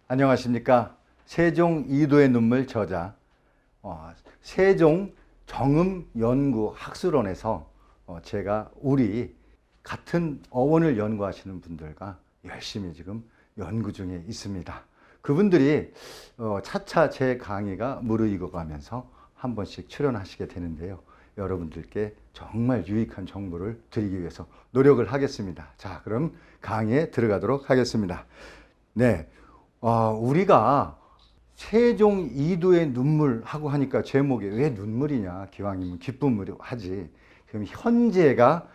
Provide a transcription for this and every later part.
안녕하십니까. 세종 이도의 눈물 저자 세종 정음연구학술원에서 제가 우리 같은 어원을 연구하시는 분들과 열심히 지금 연구 중에 있습니다. 그분들이 차차 제 강의가 무르익어 가면서 한 번씩 출연하시게 되는데요. 여러분들께 정말 유익한 정보를 드리기 위해서 노력을 하겠습니다. 자, 그럼 강의에 들어가도록 하겠습니다. 네, 우리가 세종 이도의 눈물 하고 하니까 제목이 왜 눈물이냐, 기왕이면 기쁨으로 하지. 그럼 현재가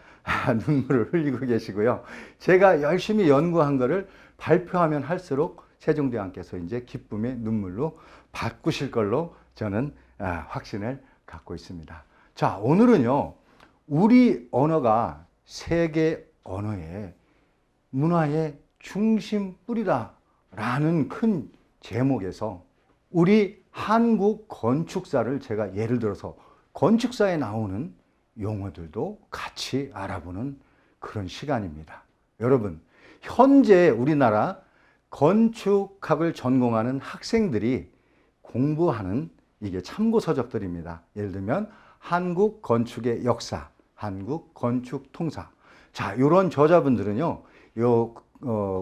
눈물을 흘리고 계시고요. 제가 열심히 연구한 거를 발표하면 할수록 세종대왕께서 이제 기쁨의 눈물로 바꾸실 걸로 저는 확신을 갖고 있습니다. 자, 오늘은요, 우리 언어가 세계 언어의 문화의 중심 뿌리다 라는 큰 제목에서 우리 한국 건축사를 제가 예를 들어서 건축사에 나오는 용어들도 같이 알아보는 그런 시간입니다. 여러분, 현재 우리나라 건축학을 전공하는 학생들이 공부하는 이게 참고서적들입니다. 예를 들면 한국 건축의 역사, 한국 건축 통사. 자, 이런 저자분들은요,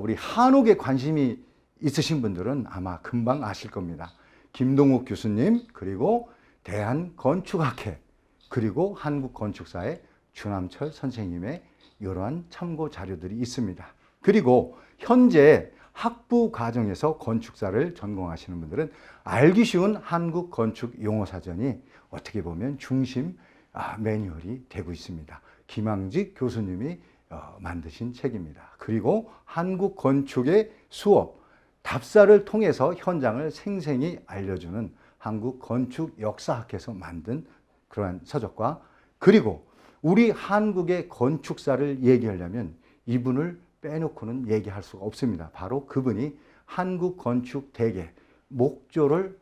우리 한옥에 관심이 있으신 분들은 아마 금방 아실 겁니다. 김동욱 교수님, 그리고 대한건축학회, 그리고 한국건축사의 주남철 선생님의 이러한 참고 자료들이 있습니다. 그리고 현재 학부 과정에서 건축사를 전공하시는 분들은 알기 쉬운 한국 건축 용어 사전이 어떻게 보면 중심 매뉴얼이 되고 있습니다. 김항직 교수님이 만드신 책입니다. 그리고 한국 건축의 수업, 답사를 통해서 현장을 생생히 알려주는 한국 건축 역사학에서 만든 그러한 서적과, 그리고 우리 한국의 건축사를 얘기하려면 이분을 빼놓고는 얘기할 수가 없습니다. 바로 그분이 한국 건축 대계 목조를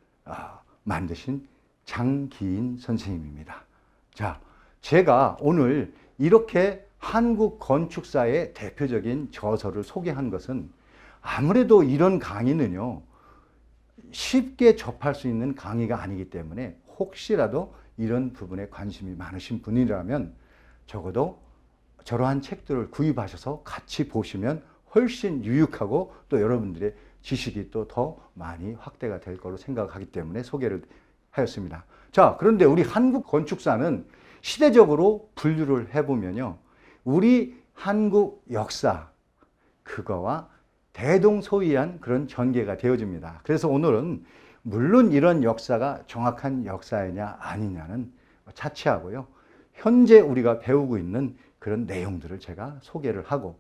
만드신 장기인 선생님입니다. 자, 제가 오늘 이렇게 한국 건축사의 대표적인 저서를 소개한 것은 아무래도 이런 강의는요, 쉽게 접할 수 있는 강의가 아니기 때문에 혹시라도 이런 부분에 관심이 많으신 분이라면 적어도 저러한 책들을 구입하셔서 같이 보시면 훨씬 유익하고 또 여러분들의 지식이 또 더 많이 확대가 될 거로 생각하기 때문에 소개를 하였습니다. 자, 그런데 우리 한국 건축사는 시대적으로 분류를 해보면요, 우리 한국 역사, 그거와 대동소이한 그런 전개가 되어집니다. 그래서 오늘은 물론 이런 역사가 정확한 역사이냐 아니냐는 차치하고요, 현재 우리가 배우고 있는 그런 내용들을 제가 소개를 하고,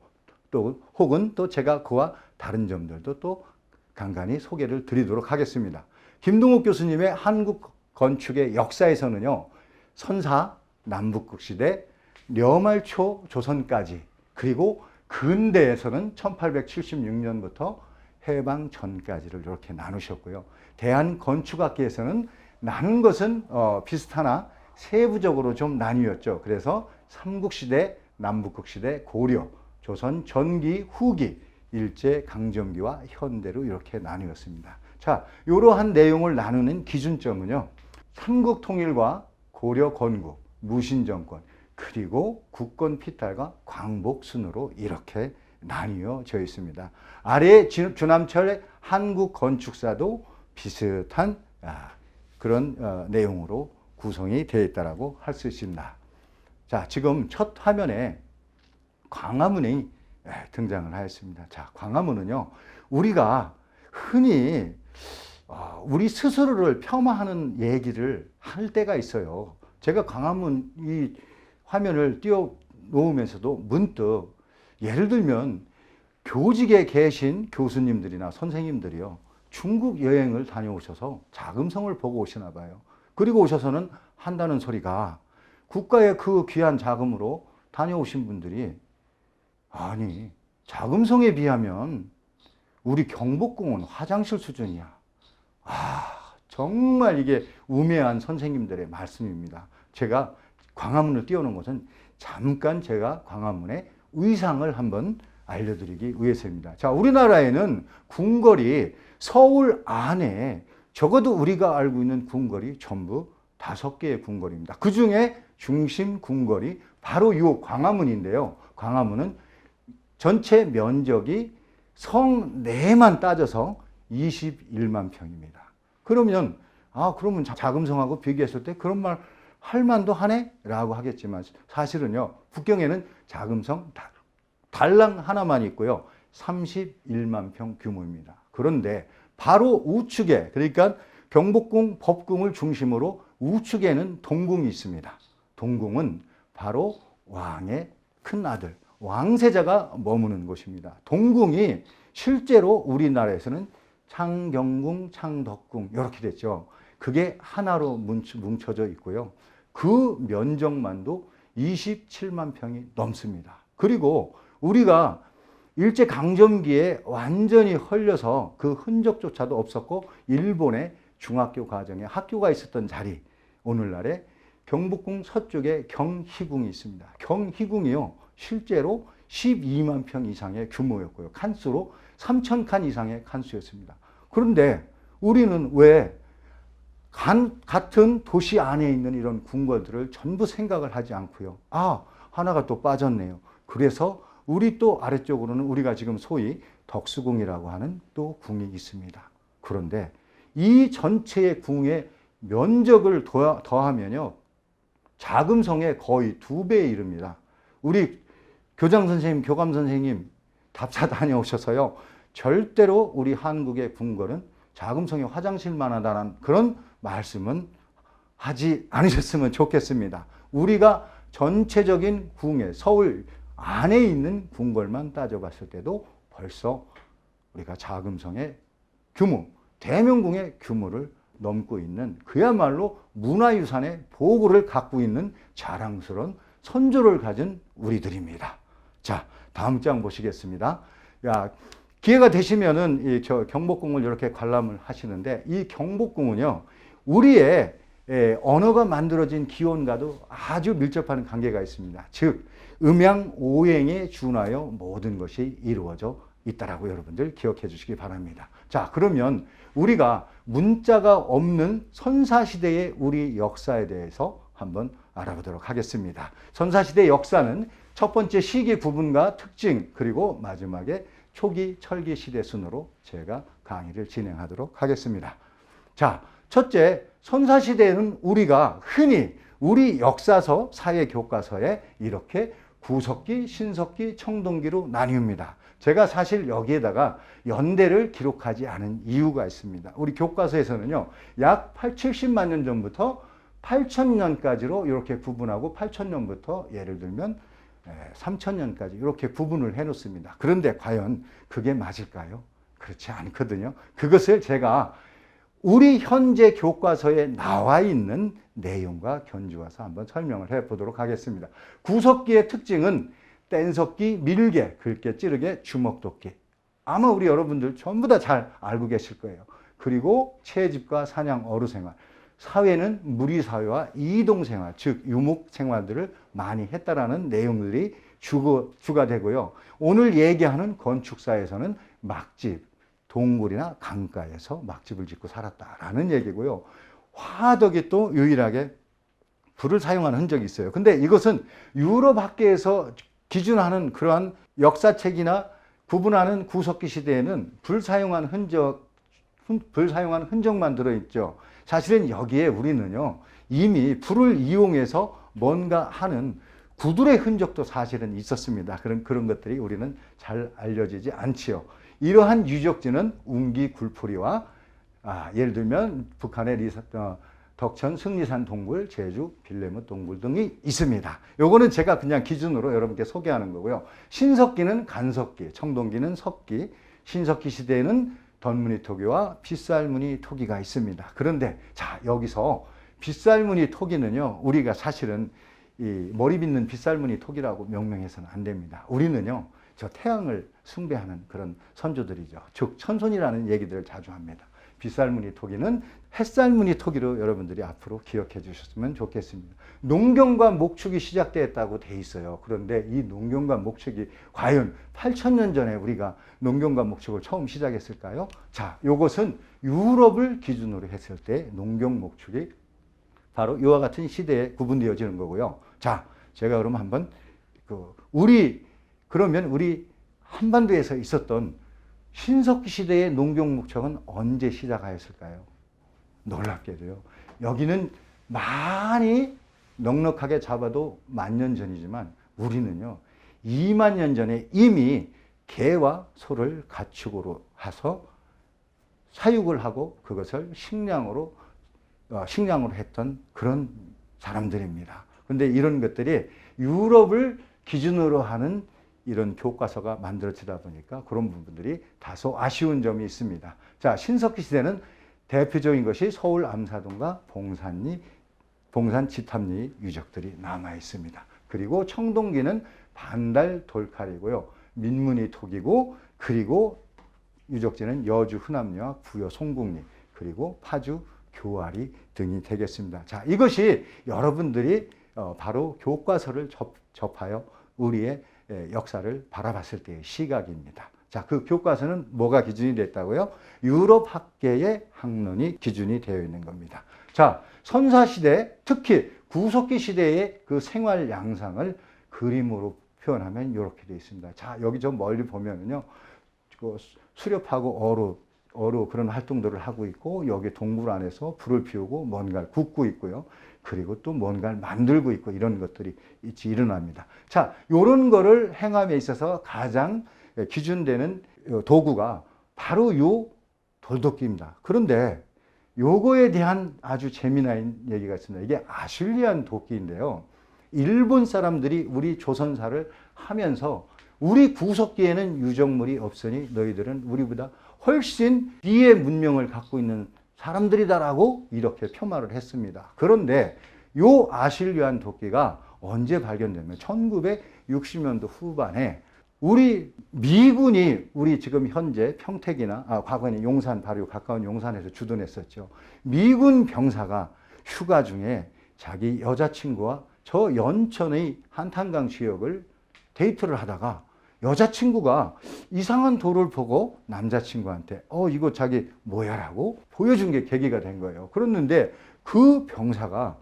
또 혹은 또 제가 그와 다른 점들도 또 간간히 소개를 드리도록 하겠습니다. 김동욱 교수님의 한국 건축의 역사에서는요, 선사, 남북국 시대, 려말초 조선까지, 그리고 근대에서는 1876년부터 해방 전까지를 이렇게 나누셨고요. 대한건축학계에서는 나눈 것은 비슷하나 세부적으로 좀 나뉘었죠. 그래서 삼국시대, 남북국시대, 고려, 조선 전기, 후기, 일제 강점기와 현대로 이렇게 나뉘었습니다. 자, 이러한 내용을 나누는 기준점은요, 삼국통일과 고려 건국, 무신정권, 그리고 국권 피탈과 광복 순으로 이렇게 나뉘어져 있습니다. 아래 주남철의 한국 건축사도 비슷한 그런 내용으로 구성이 되어 있다고 할 수 있습니다. 자, 지금 첫 화면에 광화문이 등장을 하였습니다. 자, 광화문은요, 우리가 흔히 우리 스스로를 폄하하는 얘기를 할 때가 있어요. 제가 광화문 이 화면을 띄워 놓으면서도 문득, 예를 들면 교직에 계신 교수님들이나 선생님들이요, 중국 여행을 다녀오셔서 자금성을 보고 오시나 봐요. 그리고 오셔서는 한다는 소리가, 국가의 그 귀한 자금으로 다녀오신 분들이, 아니, 자금성에 비하면 우리 경복궁은 화장실 수준이야. 정말 이게 우매한 선생님들의 말씀입니다. 제가 광화문을 띄워놓은 것은 잠깐 제가 광화문의 의상을 한번 알려드리기 위해서입니다. 자, 우리나라에는 궁궐이 서울 안에 적어도 우리가 알고 있는 궁궐이 전부 5개의 궁궐입니다. 그 중에 중심 궁궐이 바로 이 광화문인데요. 광화문은 전체 면적이 성 내만 따져서 21만 평입니다. 그러면 그러면 자금성하고 비교했을 때 그런 말 할 만도 하네? 라고 하겠지만 사실은요. 북경에는 자금성 달랑 하나만 있고요. 31만 평 규모입니다. 그런데 바로 우측에, 그러니까 경복궁, 법궁을 중심으로 우측에는 동궁이 있습니다. 동궁은 바로 왕의 큰 아들 왕세자가 머무는 곳입니다. 동궁이 실제로 우리나라에서는 창경궁, 창덕궁 이렇게 됐죠. 그게 하나로 뭉쳐져 있고요. 그 면적만도 27만 평이 넘습니다. 그리고 우리가 일제강점기에 완전히 헐려서 그 흔적조차도 없었고 일본의 중학교 과정에 학교가 있었던 자리, 오늘날의 경복궁 서쪽에 경희궁이 있습니다. 경희궁이요, 실제로 12만 평 이상의 규모였고요. 칸수로 3,000칸 이상의 칸수였습니다. 그런데 우리는 왜 같은 도시 안에 있는 이런 궁궐들을 전부 생각을 하지 않고요. 하나가 또 빠졌네요. 그래서 우리 또 아래쪽으로는 우리가 지금 소위 덕수궁이라고 하는 또 궁이 있습니다. 그런데 이 전체의 궁의 면적을 더하면요, 자금성의 거의 2배에 이릅니다. 우리 교장 선생님, 교감 선생님 답사 다녀오셔서요, 절대로 우리 한국의 궁궐은 자금성의 화장실만 하다는 그런 말씀은 하지 않으셨으면 좋겠습니다. 우리가 전체적인 궁에 서울 안에 있는 궁궐만 따져봤을 때도 벌써 우리가 자금성의 규모, 대명궁의 규모를 넘고 있는 그야말로 문화유산의 보고를 갖고 있는 자랑스러운 선조를 가진 우리들입니다. 자, 다음 장 보시겠습니다. 기회가 되시면은 경복궁을 이렇게 관람을 하시는데, 이 경복궁은요, 우리의 언어가 만들어진 기원과도 아주 밀접한 관계가 있습니다. 즉, 음양오행에 준하여 모든 것이 이루어져 있다라고 여러분들 기억해 주시기 바랍니다. 자, 그러면 우리가 문자가 없는 선사시대의 우리 역사에 대해서 한번 알아보도록 하겠습니다. 선사시대 역사는 첫 번째 시기 구분과 특징, 그리고 마지막에 초기 철기 시대 순으로 제가 강의를 진행하도록 하겠습니다. 자, 첫째, 선사시대에는 우리가 흔히 우리 역사서, 사회교과서에 이렇게 구석기, 신석기, 청동기로 나뉩니다. 제가 사실 여기에다가 연대를 기록하지 않은 이유가 있습니다. 우리 교과서에서는요, 약 70만 년 전부터 8000년까지로 이렇게 구분하고 8000년부터 예를 들면 3000년까지 이렇게 구분을 해 놓습니다. 그런데 과연 그게 맞을까요? 그렇지 않거든요. 그것을 제가 우리 현재 교과서에 나와 있는 내용과 견주어서 한번 설명을 해 보도록 하겠습니다. 구석기의 특징은 뗀석기, 밀개, 긁게, 찌르게, 주먹도끼. 아마 우리 여러분들 전부 다 잘 알고 계실 거예요. 그리고 채집과 사냥, 어루생활. 사회는 무리사회와 이동생활, 즉 유목생활들을 많이 했다라는 내용들이 주가 되고요. 오늘 얘기하는 건축사에서는 막집, 동굴이나 강가에서 막집을 짓고 살았다라는 얘기고요. 화덕이 또 유일하게 불을 사용하는 흔적이 있어요. 근데 이것은 유럽 학계에서 기준하는 그러한 역사책이나 구분하는 구석기 시대에는 불 사용한 흔적만 들어있죠. 사실은 여기에 우리는요, 이미 불을 이용해서 뭔가 하는 구들의 흔적도 사실은 있었습니다. 그런 것들이 우리는 잘 알려지지 않지요. 이러한 유적지는 웅기 굴포리와 예를 들면 북한의 덕천 승리산 동굴, 제주 빌레모 동굴 등이 있습니다. 요거는 제가 그냥 기준으로 여러분께 소개하는 거고요. 신석기는 간석기, 청동기는 석기, 신석기 시대에는 던무늬 토기와 빗살무늬 토기가 있습니다. 그런데 자, 여기서 빗살무늬 토기는요, 우리가 사실은 이 머리 빗는 빗살무늬 토기라고 명명해서는 안 됩니다. 우리는요, 저 태양을 숭배하는 그런 선조들이죠. 즉 천손이라는 얘기들을 자주 합니다. 빗살무늬 토기는 햇살무늬 토기로 여러분들이 앞으로 기억해 주셨으면 좋겠습니다. 농경과 목축이 시작되었다고 돼 있어요. 그런데 이 농경과 목축이 과연 8,000년 전에 우리가 농경과 목축을 처음 시작했을까요? 자, 이것은 유럽을 기준으로 했을 때 농경 목축이 바로 이와 같은 시대에 구분되어지는 거고요. 자, 제가 그럼 한번 그러면 우리 한반도에서 있었던 신석기 시대의 농경 목축은 언제 시작하였을까요? 놀랍게도요. 여기는 많이 넉넉하게 잡아도 10,000년 전이지만 우리는요 20,000년 전에 이미 개와 소를 가축으로 해서 사육을 하고 그것을 식량으로 했던 그런 사람들입니다. 그런데 이런 것들이 유럽을 기준으로 하는 이런 교과서가 만들어지다 보니까 그런 부분들이 다소 아쉬운 점이 있습니다. 자, 신석기 시대는 대표적인 것이 서울 암사동과 봉산 지탑리 유적들이 남아 있습니다. 그리고 청동기는 반달 돌칼이고요. 민무늬 토기고, 그리고 유적지는 여주 흔암리와 부여 송국리, 그리고 파주 교아리 등이 되겠습니다. 자, 이것이 여러분들이 바로 교과서를 접하여 우리의 역사를 바라봤을 때의 시각입니다. 자, 그 교과서는 뭐가 기준이 됐다고요? 유럽 학계의 학론이 기준이 되어 있는 겁니다. 자, 선사시대, 특히 구석기 시대의 그 생활 양상을 그림으로 표현하면 이렇게 되어 있습니다. 자, 여기 좀 멀리 보면은요, 수렵하고 어로 그런 활동들을 하고 있고, 여기 동굴 안에서 불을 피우고 뭔가를 굽고 있고요. 그리고 또 뭔가를 만들고 있고 이런 것들이 일어납니다. 자, 이런 거를 행함에 있어서 가장 기준되는 도구가 바로 요 돌도끼입니다. 그런데 요거에 대한 아주 재미난 얘기가 있습니다. 이게 아슐리안 도끼인데요. 일본 사람들이 우리 조선사를 하면서 우리 구석기에는 유적물이 없으니 너희들은 우리보다 훨씬 뒤에 문명을 갖고 있는 사람들이다라고 이렇게 표말을 했습니다. 그런데 요 아슐리안 도끼가 언제 발견되면 1960년도 후반에 우리 미군이 우리 지금 현재 평택이나 과거에는 용산, 바로 가까운 용산에서 주둔했었죠. 미군 병사가 휴가 중에 자기 여자친구와 저 연천의 한탄강 지역을 데이트를 하다가 여자친구가 이상한 돌을 보고 남자친구한테 이거 자기 뭐야라고 보여준 게 계기가 된 거예요. 그랬는데 그 병사가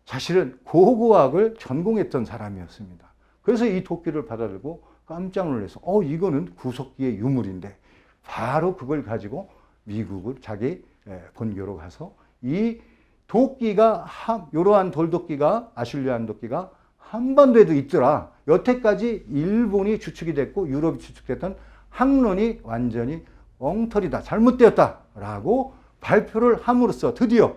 사실은 고고학을 전공했던 사람이었습니다. 그래서 이 도끼를 받아들고 깜짝 놀라서 이거는 구석기의 유물인데 바로 그걸 가지고 미국을 자기 본교로 가서 이 도끼가 이러한 돌도끼가 아슐리안 도끼가 한반도에도 있더라. 여태까지 일본이 주축이 됐고 유럽이 주축됐던 학론이 완전히 엉터리다, 잘못되었다라고 발표를 함으로써 드디어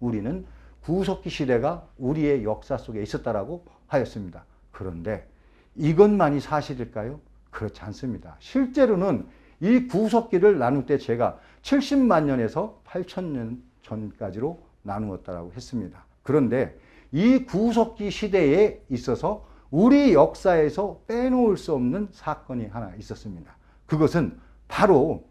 우리는 구석기 시대가 우리의 역사 속에 있었다라고 하였습니다. 그런데 이것만이 사실일까요? 그렇지 않습니다. 실제로는 이 구석기를 나눌 때 제가 70만 년에서 8,000년 전까지로 나누었다라고 했습니다. 그런데 이 구석기 시대에 있어서 우리 역사에서 빼놓을 수 없는 사건이 하나 있었습니다. 그것은 바로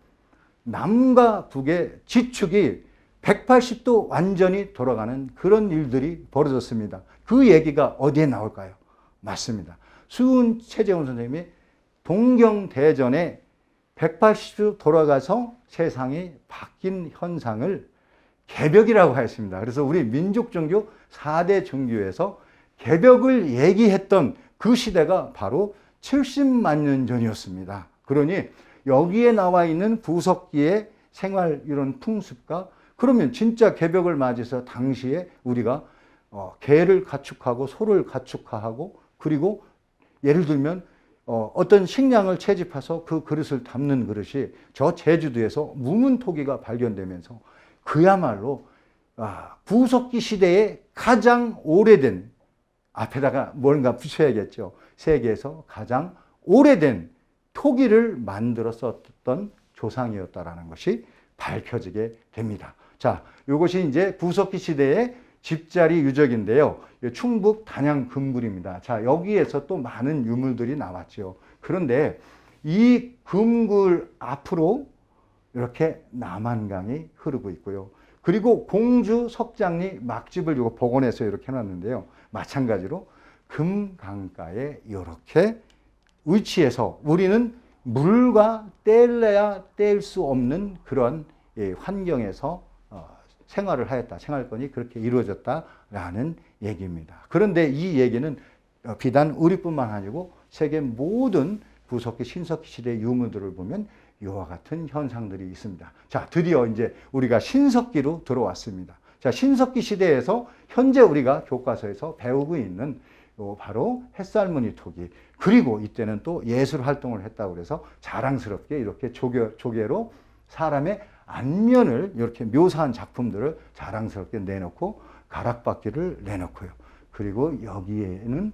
남과 북의 지축이 180도 완전히 돌아가는 그런 일들이 벌어졌습니다. 그 얘기가 어디에 나올까요? 맞습니다. 수은 최재훈 선생님이 동경대전에 180도 돌아가서 세상이 바뀐 현상을 개벽이라고 하였습니다. 그래서 우리 민족종교 4대 종교에서 개벽을 얘기했던 그 시대가 바로 70만 년 전이었습니다. 그러니 여기에 나와 있는 구석기의 생활 이런 풍습과 그러면 진짜 개벽을 맞이해서 당시에 우리가 개를 가축하고 소를 가축하고 그리고 예를 들면 어떤 식량을 채집해서 그 그릇을 담는 그릇이 저 제주도에서 무문토기가 발견되면서 그야말로 구석기 시대에 가장 오래된 앞에다가 뭔가 붙여야겠죠. 세계에서 가장 오래된 토기를 만들어 썼던 조상이었다라는 것이 밝혀지게 됩니다. 자, 이것이 이제 구석기 시대의 집자리 유적인데요. 충북 단양 금굴입니다. 자, 여기에서 또 많은 유물들이 나왔죠. 그런데 이 금굴 앞으로 이렇게 남한강이 흐르고 있고요. 그리고 공주 석장리 막집을 이거 복원해서 이렇게 해놨는데요. 마찬가지로 금강가에 이렇게 위치해서 우리는 물과 뗄래야 뗄 수 없는 그런 환경에서 생활을 하였다. 생활권이 그렇게 이루어졌다라는 얘기입니다. 그런데 이 얘기는 비단 우리뿐만 아니고 세계 모든 구석기 신석기 시대의 유물들을 보면 이와 같은 현상들이 있습니다. 자, 드디어 이제 우리가 신석기로 들어왔습니다. 자, 신석기 시대에서 현재 우리가 교과서에서 배우고 있는 바로 햇살무늬 토기. 그리고 이때는 또 예술 활동을 했다고 그래서 자랑스럽게 이렇게 조개로 사람의 안면을 이렇게 묘사한 작품들을 자랑스럽게 내놓고 가락바퀴를 내놓고요. 그리고 여기에는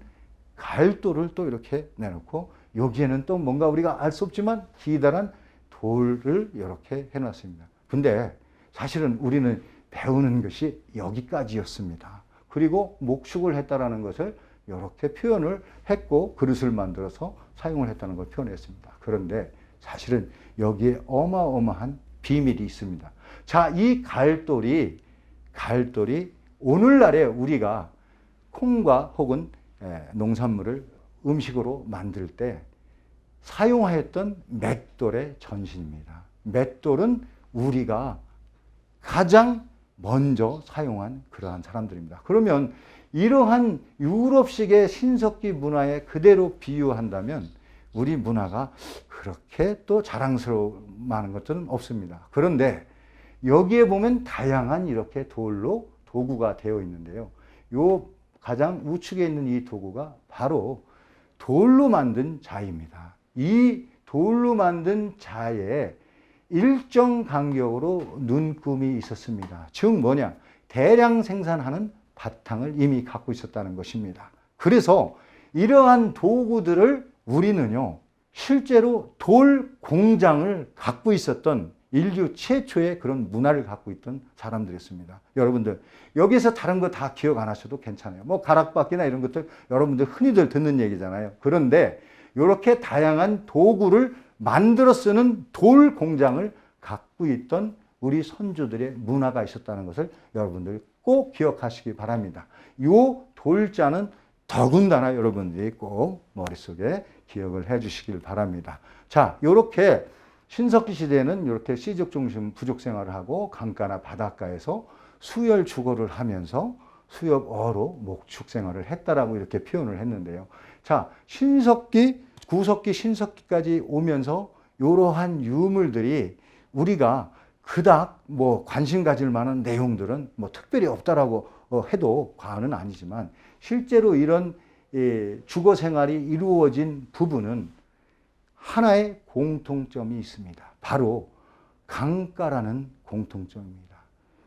갈도를 또 이렇게 내놓고 여기에는 또 뭔가 우리가 알 수 없지만 기다란 돌을 이렇게 해놨습니다. 근데 사실은 우리는 배우는 것이 여기까지였습니다. 그리고 목축을 했다라는 것을 이렇게 표현을 했고 그릇을 만들어서 사용을 했다는 걸 표현했습니다. 그런데 사실은 여기에 어마어마한 비밀이 있습니다. 자, 이 갈돌이 오늘날에 우리가 콩과 혹은 농산물을 음식으로 만들 때 사용하였던 맷돌의 전신입니다. 맷돌은 우리가 가장 먼저 사용한 그러한 사람들입니다. 그러면 이러한 유럽식의 신석기 문화에 그대로 비유한다면 우리 문화가 그렇게 또 자랑스러울 만한 것들은 없습니다. 그런데 여기에 보면 다양한 이렇게 돌로 도구가 되어 있는데요. 요 가장 우측에 있는 이 도구가 바로 돌로 만든 자입니다. 이 돌로 만든 자에 일정 간격으로 눈금이 있었습니다. 즉 뭐냐? 대량 생산하는 바탕을 이미 갖고 있었다는 것입니다. 그래서 이러한 도구들을 우리는요, 실제로 돌 공장을 갖고 있었던 인류 최초의 그런 문화를 갖고 있던 사람들이었습니다. 여러분들, 여기서 다른 거 다 기억 안 하셔도 괜찮아요. 뭐 가락바퀴나 이런 것들 여러분들 흔히들 듣는 얘기잖아요. 그런데 이렇게 다양한 도구를 만들어 쓰는 돌 공장을 갖고 있던 우리 선조들의 문화가 있었다는 것을 여러분들 꼭 기억하시기 바랍니다. 이 돌자는 더군다나 여러분들이 꼭 머릿속에 기억을 해 주시길 바랍니다. 자, 이렇게 신석기 시대에는 이렇게 시족 중심 부족 생활을 하고 강가나 바닷가에서 수열 주거를 하면서 수협어로 목축 생활을 했다라고 이렇게 표현을 했는데요. 자, 신석기, 구석기, 신석기까지 오면서 이러한 유물들이 우리가 그닥 뭐 관심 가질 만한 내용들은 뭐 특별히 없다라고 해도 과언은 아니지만 실제로 이런 주거 생활이 이루어진 부분은 하나의 공통점이 있습니다. 바로 강가라는 공통점입니다.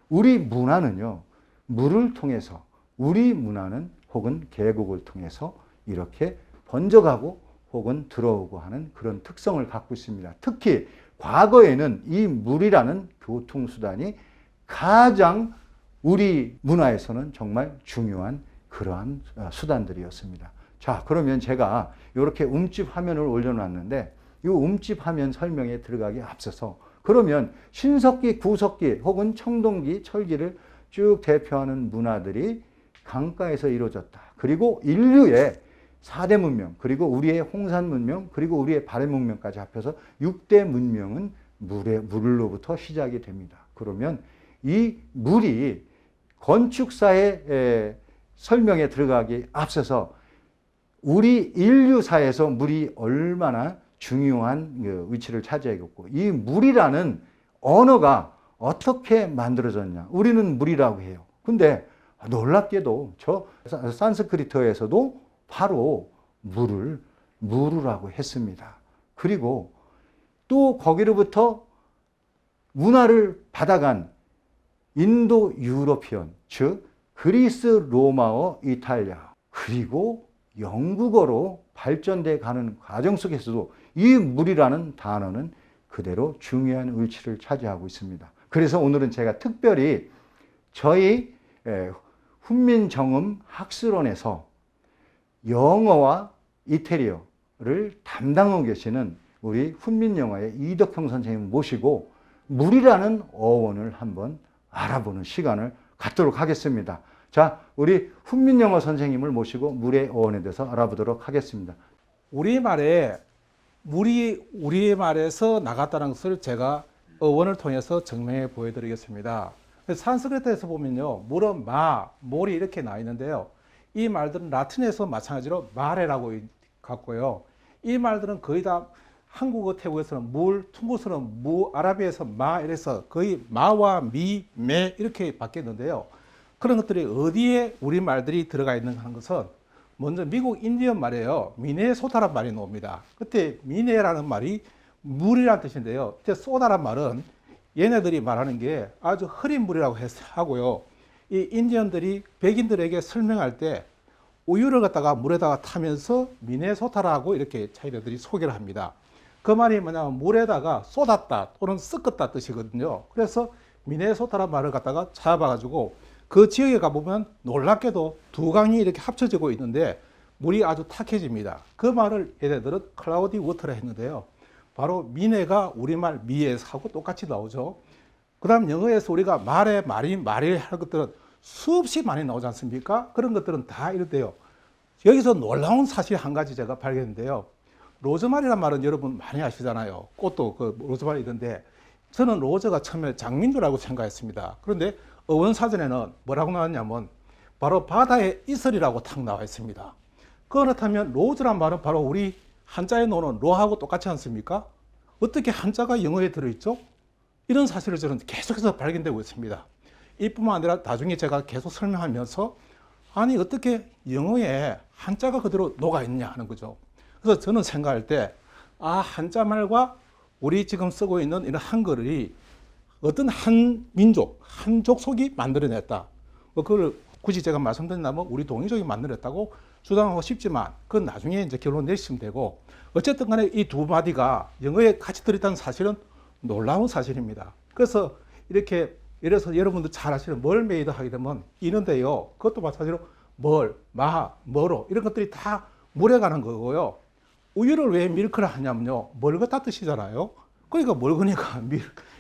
우리 문화는요, 물을 통해서, 우리 문화는 혹은 계곡을 통해서 이렇게 번져가고 혹은 들어오고 하는 그런 특성을 갖고 있습니다. 특히 과거에는 이 물이라는 교통수단이 가장 우리 문화에서는 정말 중요한 그러한 수단들이었습니다. 자, 그러면 제가 이렇게 움집 화면을 올려놨는데 이 움집 화면 설명에 들어가기 앞서서 그러면 신석기, 구석기 혹은 청동기, 철기를 쭉 대표하는 문화들이 강가에서 이루어졌다. 그리고 인류의 4대 문명, 그리고 우리의 홍산 문명, 그리고 우리의 발해 문명까지 합해서 6대 문명은 물로부터 시작이 됩니다. 그러면 이 물이 건축사의 설명에 들어가기 앞서서 우리 인류사에서 물이 얼마나 중요한 위치를 차지하고 이 물이라는 언어가 어떻게 만들어졌냐. 우리는 물이라고 해요. 근데 놀랍게도 저 산스크리트어에서도 바로 물을 무르라고 했습니다. 그리고 또 거기로부터 문화를 받아간 인도 유러피언, 즉 그리스, 로마어, 이탈리아, 그리고 영국어로 발전돼 가는 과정 속에서도 이 물이라는 단어는 그대로 중요한 위치를 차지하고 있습니다. 그래서 오늘은 제가 특별히 저희 훈민정음 학술원에서 영어와 이태리어를 담당하고 계시는 우리 훈민영어의 이덕형 선생님을 모시고 물이라는 어원을 한번 알아보는 시간을 갖도록 하겠습니다. 자, 우리 훈민영어 선생님을 모시고 물의 어원에 대해서 알아보도록 하겠습니다. 우리말에 물이 우리말에서 나갔다는 것을 제가 어원을 통해서 증명해 보여드리겠습니다. 산스크리트에서 보면요, 물은 몰이 이렇게 나와 있는데요. 이 말들은 라틴에서 마찬가지로 마레라고 갖고요. 이 말들은 거의 다 한국어, 태국에서는 물, 중국에서는 무, 아라비아에서 이래서 거의 마와 미, 매 이렇게 바뀌었는데요. 그런 것들이 어디에 우리 말들이 들어가 있는 하는 것은 먼저 미국 인디언 말이에요. 미네소타란 말이 나옵니다. 그때 미네라는 말이 물이라는 뜻인데요. 그때 소다란 말은 얘네들이 말하는 게 아주 흐린 물이라고 하고요. 이 인디언들이 백인들에게 설명할 때 우유를 갖다가 물에다가 타면서 미네소타라고 이렇게 자기네들이 소개를 합니다. 그 말이 뭐냐면 물에다가 쏟았다 또는 섞었다 뜻이거든요. 그래서 미네소타라는 말을 갖다가 찾아봐가지고 그 지역에 가보면 놀랍게도 두 강이 이렇게 합쳐지고 있는데 물이 아주 탁해집니다. 그 말을 얘네들은 클라우디 워터라 했는데요. 바로 미네가 우리말 미에서하고 똑같이 나오죠. 그 다음 영어에서 우리가 말에 말이 할 것들은 수없이 많이 나오지 않습니까? 그런 것들은 다 이렇대요. 여기서 놀라운 사실 한 가지 제가 발견했는데요. 로즈마리란 말은 여러분 많이 아시잖아요. 꽃도 그 로즈마리던데 저는 로즈가 처음에 장민두라고 생각했습니다. 그런데 어원사전에는 뭐라고 나왔냐면 바로 바다의 이슬이라고 탁 나와 있습니다. 그렇다면 로즈란 말은 바로 우리 한자에 나오는 로하고 똑같지 않습니까? 어떻게 한자가 영어에 들어있죠? 이런 사실을 저는 계속해서 발견되고 있습니다. 이뿐만 아니라 나중에 제가 계속 설명하면서 아니 어떻게 영어에 한자가 그대로 녹아있냐 하는 거죠. 그래서 저는 생각할 때 한자말과 우리 지금 쓰고 있는 이런 한글이 어떤 한 민족, 한 족속이 만들어냈다. 그걸 굳이 제가 말씀드린다면 우리 동이족이 만들었다고 주장하고 싶지만 그건 나중에 이제 결론 내시면 되고 어쨌든 간에 이 두 마디가 영어에 같이 들어있다는 사실은 놀라운 사실입니다. 그래서 이렇게 예를 들어서 여러분들 잘 아시는 멀메이드 하게 되면 이는데요. 그것도 마찬가지로 뭐로 이런 것들이 다 물에 가는 거고요. 우유를 왜 밀크라 하냐면요. 멀거다 뜻이잖아요. 그러니까 멀거니까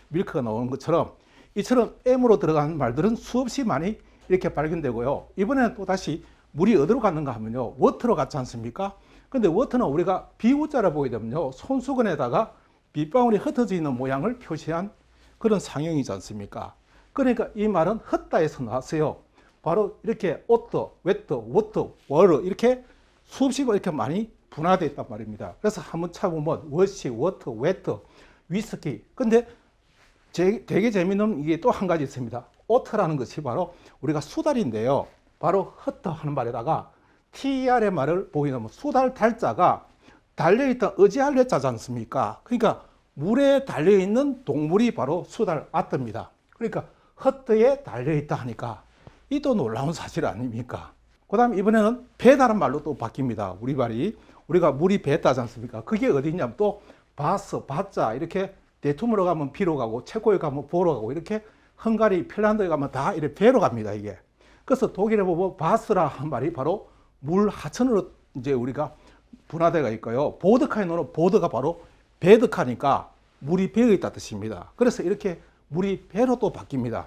밀크가 나오는 것처럼 이처럼 M으로 들어간 말들은 수없이 많이 이렇게 발견되고요. 이번에는 또 다시 물이 어디로 갔는가 하면요. 워터로 갔지 않습니까? 근데 워터는 우리가 비우자를 보게 되면요. 손수건에다가 빗방울이 흩어져 있는 모양을 표시한 그런 상형이지 않습니까? 그러니까 이 말은 흩다에서 나왔어요. 바로 이렇게 오터, 웨터, 워터, 워러 이렇게 수없이 이렇게 많이 분화되어 있단 말입니다. 그래서 한번 찾아보면 워시, 워터, 웨터, 위스키. 근데 되게 재미있는 이게 또 한 가지 있습니다. 오터라는 것이 바로 우리가 수달인데요. 바로 흩어 하는 말에다가 TR의 말을 보게 되면 수달 달자가 달려있던 어지할래 자지 않습니까? 그러니까 물에 달려있는 동물이 바로 수달 아뜨입니다. 그러니까 흩어에 달려있다 하니까 이 또 놀라운 사실 아닙니까? 그 다음 이번에는 배다는 말로 또 바뀝니다. 우리 말이 우리가 물이 배다지 않습니까? 그게 어디냐면 또 바스, 바자 이렇게 데툼으로 가면 비로 가고 체코에 가면 보로 가고 이렇게 헝가리, 핀란드에 가면 다 이렇게 배로 갑니다. 이게. 그래서 독일에 보면 바스라 한 말이 바로 물 하천으로 이제 우리가 분화되어 있고요. 보드카에 놓는 보드가 바로 배드카니까 물이 배어 있다 뜻입니다. 그래서 이렇게 물이 배로 또 바뀝니다.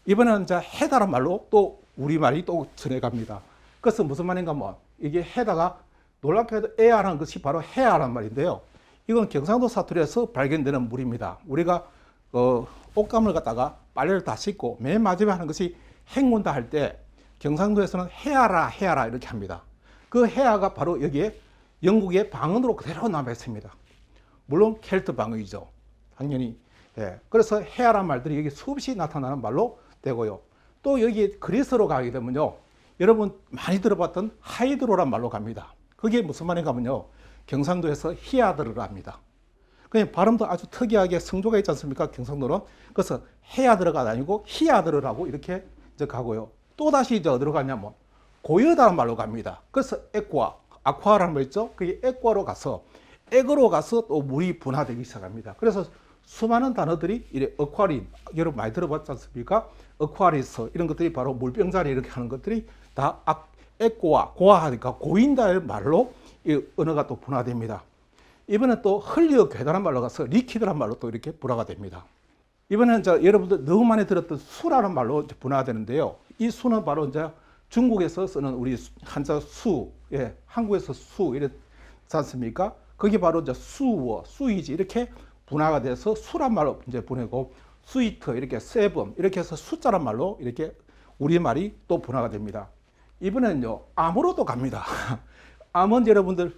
이번에는 이제 해다란 말로 또 우리말이 또 전해갑니다. 그래서 무슨 말인가 하면 이게 해다가 놀랍게도 에아라는 것이 바로 해아란 말인데요. 이건 경상도 사투리에서 발견되는 물입니다. 우리가 옷감을 갖다가 빨래를 다 씻고 맨 마지막에 하는 것이 헹군다 할 때 경상도에서는 해아라 이렇게 합니다. 그 해아가 바로 여기에 영국의 방언으로 그대로 남아 있습니다. 물론 켈트 방언이죠. 당연히. 예. 그래서 해아란 말들이 여기 수없이 나타나는 말로 되고요. 또 여기 그리스로 가게 되면요. 여러분 많이 들어봤던 하이드로란 말로 갑니다. 그게 무슨 말인가 하면요. 경상도에서 히아드르를 합니다. 그냥 발음도 아주 특이하게 성조가 있지 않습니까? 경상도는. 그래서 해야드르가 아니고 히아드르라고 이렇게 이제 가고요. 또 다시 이제 어디로 가냐면 고여다는 말로 갑니다. 그래서 액과, 아쿠아라는 말 있죠? 그게 액과로 가서 액으로 가서 또 물이 분화되기 시작합니다. 그래서 수많은 단어들이 이래 어쿠아린, 여러분 많이 들어봤지 않습니까? 어쿠아리스 이런 것들이 바로 물병자리 이렇게 하는 것들이 다 액과 고아하니까 고인다의 말로 이 언어가 또 분화됩니다. 이번에 또 흘려 괴다란 말로 가서 리퀴드란 말로 또 이렇게 분화가 됩니다. 이번에는 여러분들 너무 많이 들었던 수라는 말로 분화가 되는데요. 이 수는 바로 이제 중국에서 쓰는 우리 한자 수, 예, 한국에서 수 이랬지 않습니까? 그게 바로 이제 수어, 수이지 이렇게 분화가 돼서 수란 말로 이제 보내고 스위트 이렇게 세븐 이렇게 해서 숫자란 말로 이렇게 우리말이 또 분화가 됩니다. 이번에는요 암으로도 갑니다. 암은 여러분들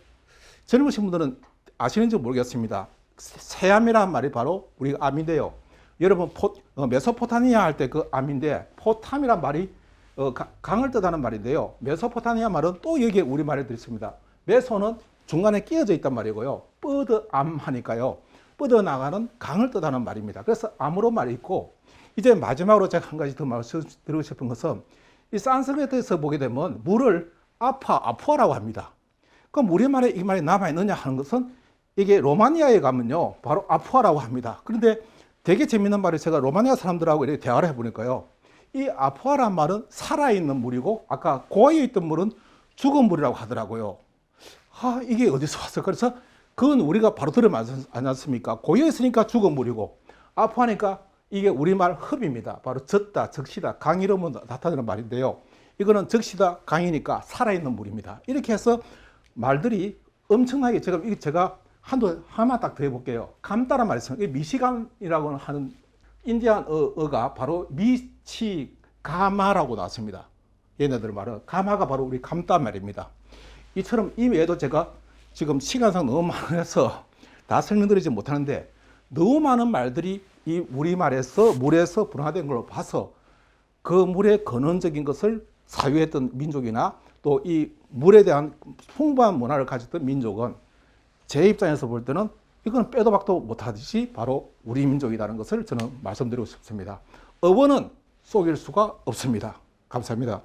젊으신 분들은 아시는지 모르겠습니다. 세암이라는 말이 바로 우리 암인데요. 여러분 메소포타미아 할 때 그 암인데 포탐이란 말이 강을 뜻하는 말인데요. 메소포타미아 말은 또 여기에 우리말에 들어있습니다. 메소는 중간에 끼어져 있단 말이고요. 뻗어암 하니까요. 뻗어나가는 강을 뜻하는 말입니다. 그래서 암으로 말이 있고 이제 마지막으로 제가 한 가지 더 말씀드리고 싶은 것은 이 산스크리트에서 보게 되면 물을 아푸아라고 합니다. 그럼 우리말에 이 말이 남아있느냐 하는 것은 이게 로마니아에 가면요. 바로 아푸아라고 합니다. 그런데 되게 재밌는 말이 제가 로마니아 사람들하고 이렇게 대화를 해보니까요. 이 아푸아란 말은 살아있는 물이고 아까 고아에 있던 물은 죽은 물이라고 하더라고요. 이게 어디서 왔어? 그래서 그건 우리가 바로 들으면 안 않습니까? 고여에 있으니까 죽은 물이고 아푸아니까 이게 우리말 흡입니다. 바로 젖다, 적시다, 강 이름은 나타내는 말인데요. 이거는 적시다, 강이니까 살아있는 물입니다. 이렇게 해서 말들이 엄청나게 제가 하나 딱 더 해볼게요. 감따란 말이 있어요. 미시간이라고 하는 인디안 어가 바로 미치가마라고 나왔습니다. 얘네들 말은 가마가 바로 우리 감따 말입니다. 이처럼 이 외에도 제가 지금 시간상 너무 많아서 다 설명드리지 못하는데 너무 많은 말들이 이 우리말에서 물에서 분화된 걸로 봐서 그 물의 근원적인 것을 사유했던 민족이나 또 이 물에 대한 풍부한 문화를 가졌던 민족은 제 입장에서 볼 때는 이건 빼도 박도 못하듯이 바로 우리 민족이라는 것을 저는 말씀드리고 싶습니다. 어원은 속일 수가 없습니다. 감사합니다.